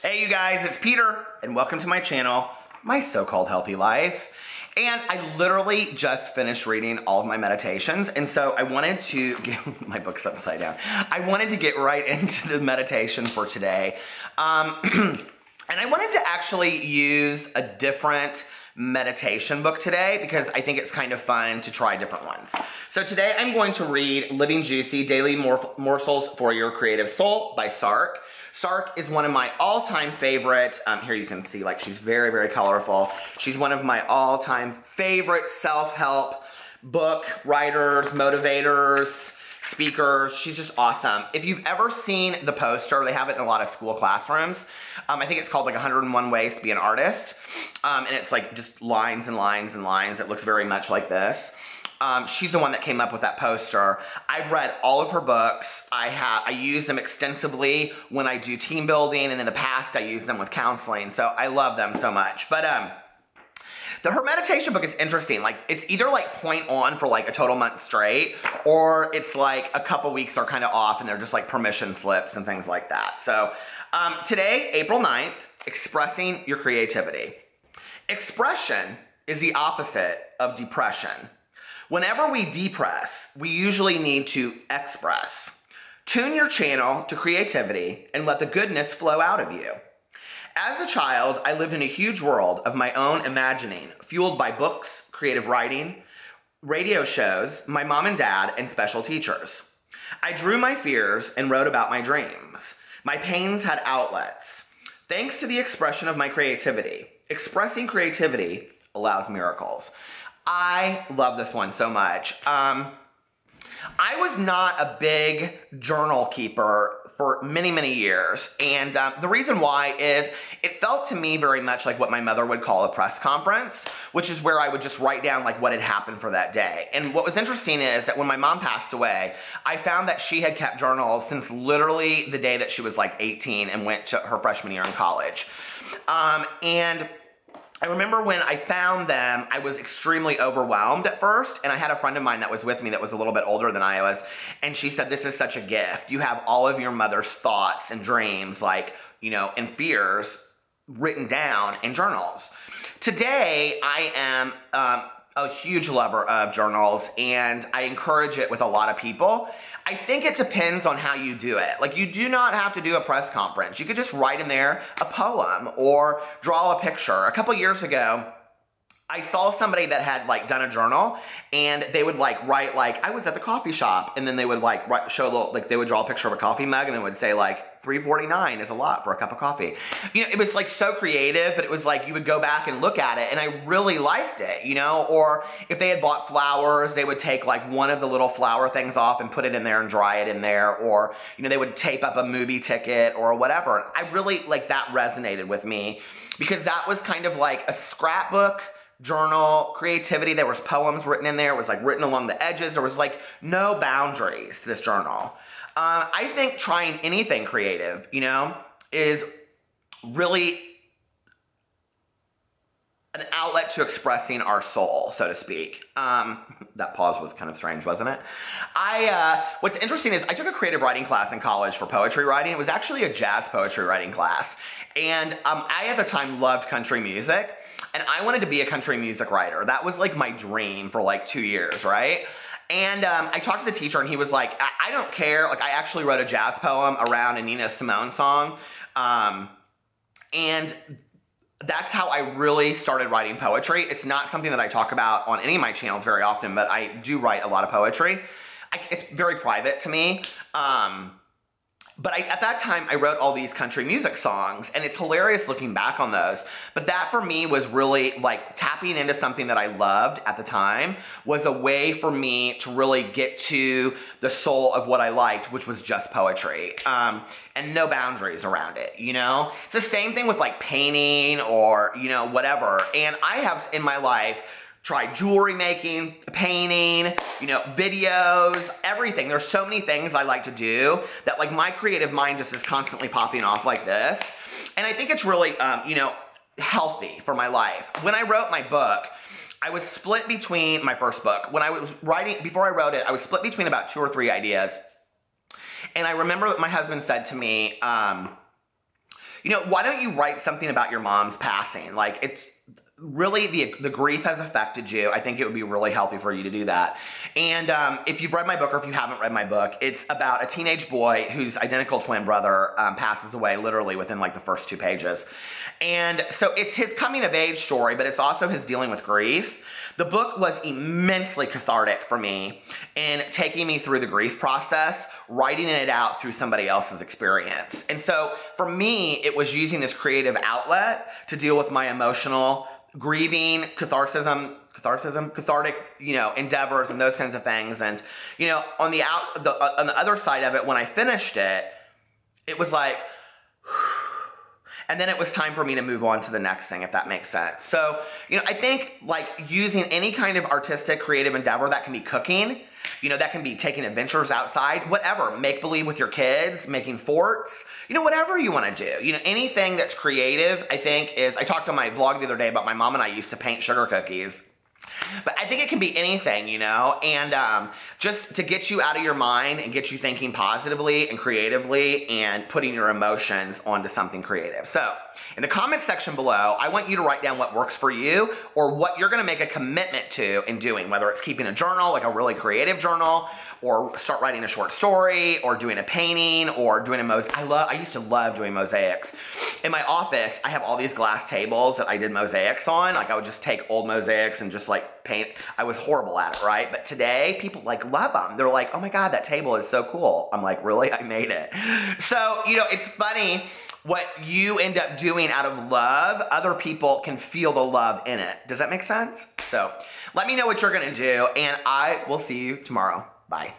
Hey you guys, it's Peter, and welcome to my channel, My So-Called Healthy Life. And I literally just finished reading all of my meditations, and so I wanted to get, my book's upside down. I wanted to get right into the meditation for today. And I wanted to actually use a different meditation book today because I think it's kind of fun to try different ones. So today I'm going to read Living Juicy, Daily Morsels for Your Creative Soul by Sark. Sark is one of my all-time favorite, here you can see like she's very, very colorful. She's one of my all-time favorite self-help book writers, motivators, speakers. She's just awesome. If you've ever seen the poster, they have it in a lot of school classrooms. I think it's called like 101 Ways to Be an Artist. And it's like just lines and lines and lines. It looks very much like this. She's the one that came up with that poster. I've read all of her books. I use them extensively when I do team building, and in the past I use them with counseling. So I love them so much. But her meditation book is interesting. Like, it's either like point on for like a total month straight, or it's like a couple weeks are kind of off and they're just like permission slips and things like that. So today, April 9th, expressing your creativity. Expression is the opposite of depression. Whenever we depress, we usually need to express. Tune your channel to creativity and let the goodness flow out of you. As a child, I lived in a huge world of my own imagining, fueled by books, creative writing, radio shows, my mom and dad, and special teachers. I drew my fears and wrote about my dreams. My pains had outlets. Thanks to the expression of my creativity, expressing creativity allows miracles. I love this one so much. I was not a big journal keeper for many, many years. And the reason why is it felt to me very much like what my mother would call a press conference, which is where I would just write down like what had happened for that day. And what was interesting is that when my mom passed away, I found that she had kept journals since literally the day that she was like 18 and went to her freshman year in college. And I remember when I found them, I was extremely overwhelmed at first, and I had a friend of mine that was with me that was a little bit older than I was, and she said, this is such a gift. You have all of your mother's thoughts and dreams, like, you know, and fears written down in journals. Today, I am a huge lover of journals, and I encourage it with a lot of people. I think it depends on how you do it. Like, you do not have to do a press conference. You could just write in there a poem or draw a picture. A couple years ago, I saw somebody that had like done a journal, and they would like write like, I was at the coffee shop, and then they would like show a little, like they would draw a picture of a coffee mug, and it would say like, $3.49 is a lot for a cup of coffee. You know, it was like so creative, but it was like you would go back and look at it, and I really liked it, you know? Or if they had bought flowers, they would take like one of the little flower things off and put it in there and dry it in there. Or, you know, they would tape up a movie ticket or whatever. I really, like, that resonated with me because that was kind of like a scrapbook journal creativity. There was poems written in there. It was like written along the edges. There was like no boundaries to this journal. I think trying anything creative, you know, is really an outlet to expressing our soul, so to speak. That pause was kind of strange, wasn't it? What's interesting is I took a creative writing class in college for poetry writing. It was actually a jazz poetry writing class. And I, at the time, loved country music. And I wanted to be a country music writer. That was like my dream for like 2 years, right? And I talked to the teacher, and he was like, I don't care. Like, I actually wrote a jazz poem around a Nina Simone song. And that's how I really started writing poetry. It's not something that I talk about on any of my channels very often, but I do write a lot of poetry. It's very private to me. But at that time, I wrote all these country music songs, and it's hilarious looking back on those. But that, for me, was really, like, tapping into something that I loved at the time was a way for me to really get to the soul of what I liked, which was just poetry, and no boundaries around it, you know? It's the same thing with, like, painting or, you know, whatever. And I have, in my life, tried jewelry making, painting, you know, videos, everything. There's so many things I like to do that, like, my creative mind just is constantly popping off like this. And I think it's really, you know, healthy for my life. When I wrote my book, I was split between my first book. When I was writing, before I wrote it, I was split between about 2 or 3 ideas. And I remember that my husband said to me, you know, why don't you write something about your mom's passing? Like, it's really, the grief has affected you. I think it would be really healthy for you to do that. And if you've read my book, or if you haven't read my book, it's about a teenage boy whose identical twin brother passes away literally within like the first 2 pages. And so it's his coming of age story, but it's also his dealing with grief. The book was immensely cathartic for me in taking me through the grief process, writing it out through somebody else's experience. And so for me, it was using this creative outlet to deal with my emotional grieving, cathartic, you know, endeavors and those kinds of things. And, you know, on the other side of it, when I finished it, it was like, and then it was time for me to move on to the next thing, if that makes sense. So, you know, I think like using any kind of artistic, creative endeavor, that can be cooking, you know, that can be taking adventures outside, whatever, make believe with your kids, making forts, you know, whatever you want to do. You know, anything that's creative, I think is, I talked on my vlog the other day about my mom and I used to paint sugar cookies. But I think it can be anything, you know, and just to get you out of your mind and get you thinking positively and creatively and putting your emotions onto something creative. So in the comment section below, I want you to write down what works for you or what you're going to make a commitment to in doing, whether it's keeping a journal, like a really creative journal, or start writing a short story, or doing a painting, or doing a mosaic. I used to love doing mosaics. In my office, I have all these glass tables that I did mosaics on. Like I would just take old mosaics and just like paint. I was horrible at it, right? But today, people like love them. They're like, oh my God, that table is so cool. I'm like, really? I made it. So, you know, it's funny what you end up doing out of love, other people can feel the love in it. Does that make sense? So let me know what you're gonna do, and I will see you tomorrow. Bye.